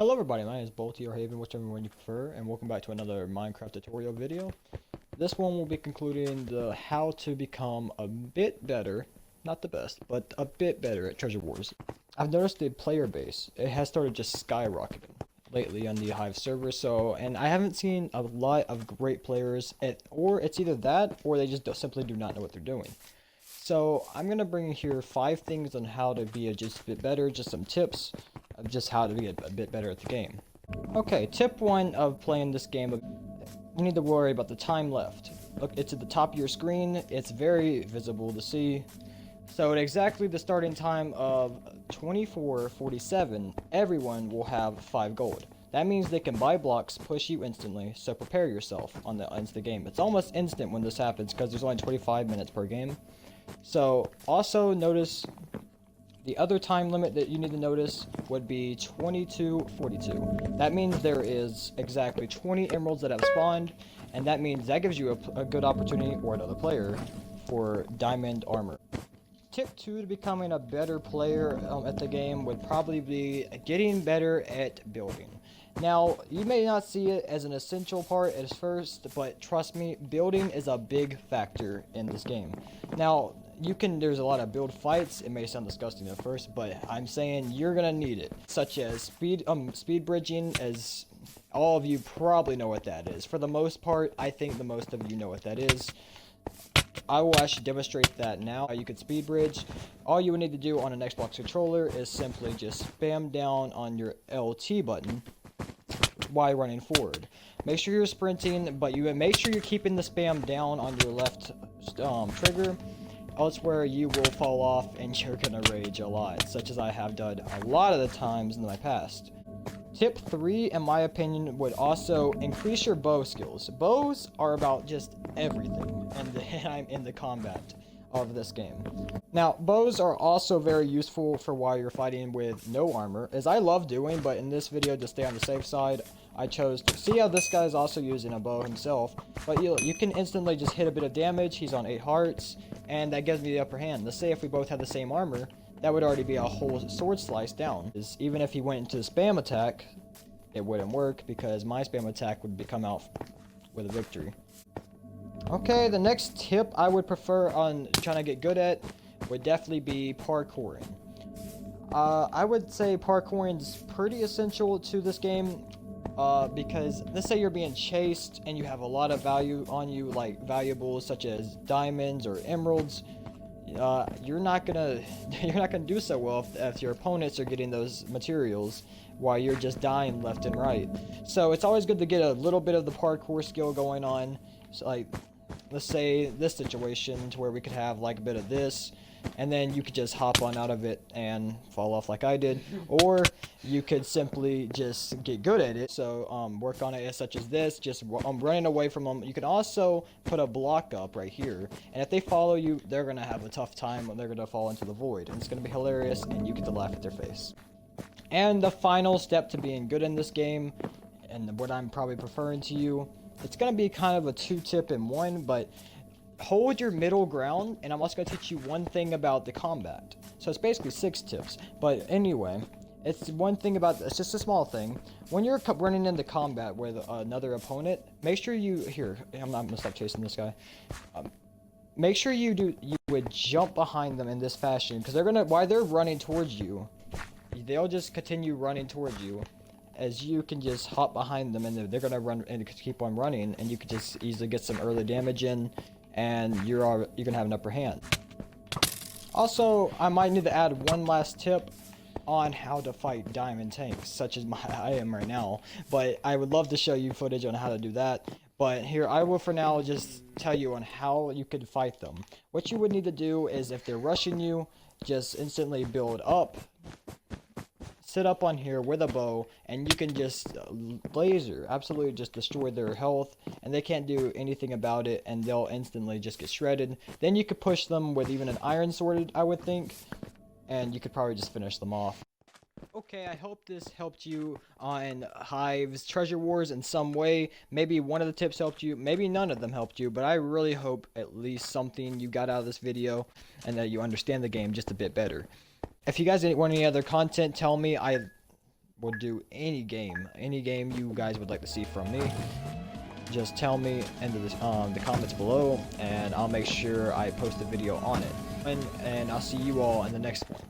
Hello everybody, my name is Bolty or Haven, whichever one you prefer, and welcome back to another Minecraft tutorial video. This one will be concluding the how to become a bit better, not the best, but a bit better at Treasure Wars. I've noticed the player base, it has started just skyrocketing lately on the Hive server, and I haven't seen a lot of great players, or it's either that, or they just simply do not know what they're doing. So I'm going to bring here 5 things on how to be just a bit better, just some tips of just how to be a bit better at the game. Okay, tip 1 of playing this game, you need to worry about the time left. Look, it's at the top of your screen, it's very visible to see. So at exactly the starting time of 24:47, everyone will have 5 gold. That means they can buy blocks, push you instantly, so prepare yourself on the instant game. It's almost instant when this happens because there's only 25 minutes per game. So also notice the other time limit that you need to notice would be 22:42. That means there is exactly 20 emeralds that have spawned, and that means that gives you a good opportunity, or another player, for diamond armor. Tip 2 to becoming a better player at the game would probably be getting better at building. Now, you may not see it as an essential part at first, but trust me, building is a big factor in this game. Now, there's a lot of build fights. It may sound disgusting at first, but I'm saying you're gonna need it, such as speed bridging, as all of you probably know what that is. For the most part, I think the most of you know what that is. I will actually demonstrate that now. You could speed bridge. All you would need to do on an Xbox controller is simply just spam down on your LT button while running forward. Make sure you're sprinting, but you make sure you're keeping the spam down on your left trigger. Elsewhere, you will fall off and you're gonna rage a lot, such as I have done a lot of the times in my past. Tip 3, in my opinion, would also increase your bow skills. Bows are about just everything, and I'm in the combat of this game. Now, bows are also very useful for while you're fighting with no armor, as I love doing, but in this video, to stay on the safe side, I chose to see how this guy is also using a bow himself. But you can instantly just hit a bit of damage. He's on 8 hearts, and that gives me the upper hand. Let's say if we both had the same armor, that would already be a whole sword slice down. Even if he went into the spam attack, it wouldn't work because my spam attack would come out with a victory. Okay, the next tip I would prefer on trying to get good at would definitely be parkouring. I would say parkouring is pretty essential to this game because let's say you're being chased and you have a lot of value on you, like valuables such as diamonds or emeralds. You're not gonna do so well if your opponents are getting those materials while you're just dying left and right. So it's always good to get a little bit of the parkour skill going on. So like, let's say this situation to where we could have like a bit of this, and then you could just hop on out of it and fall off like I did, or you could simply just get good at it. So work on it such as this, just running away from them. You can also put a block up right here, and if they follow you, they're gonna have a tough time when they're gonna fall into the void, and it's gonna be hilarious, and you get to laugh at their face. And the final step to being good in this game, and what I'm probably preferring to you, it's gonna be kind of a 2-tip in one, but hold your middle ground, and I'm also going to teach you one thing about the combat. So it's basically 6 tips, but anyway, it's one thing about, it's just a small thing. When you're running into combat with another opponent, make sure I'm going to stop chasing this guy. Make sure you would jump behind them in this fashion, because while they're running towards you, they'll just continue running towards you, as you can just hop behind them, and they're going to run and keep on running, and you can just easily get some early damage in, and you're gonna have an upper hand. Also, I might need to add one last tip on how to fight diamond tanks, such as I am right now, but I would love to show you footage on how to do that. But here, I will for now just tell you on how you could fight them. What you would need to do is, if they're rushing you, just instantly build up, sit up on here with a bow, and you can just absolutely just destroy their health, and they can't do anything about it, and they'll instantly just get shredded. Then you could push them with even an iron sword, I would think, and you could probably just finish them off. Okay, I hope this helped you on Hive's Treasure Wars in some way. Maybe one of the tips helped you, maybe none of them helped you, but I really hope at least something you got out of this video, and that you understand the game just a bit better. If you guys want any other content, tell me. I will do any game you guys would like to see from me. Just tell me in the comments below, and I'll make sure I post a video on it. And I'll see you all in the next one.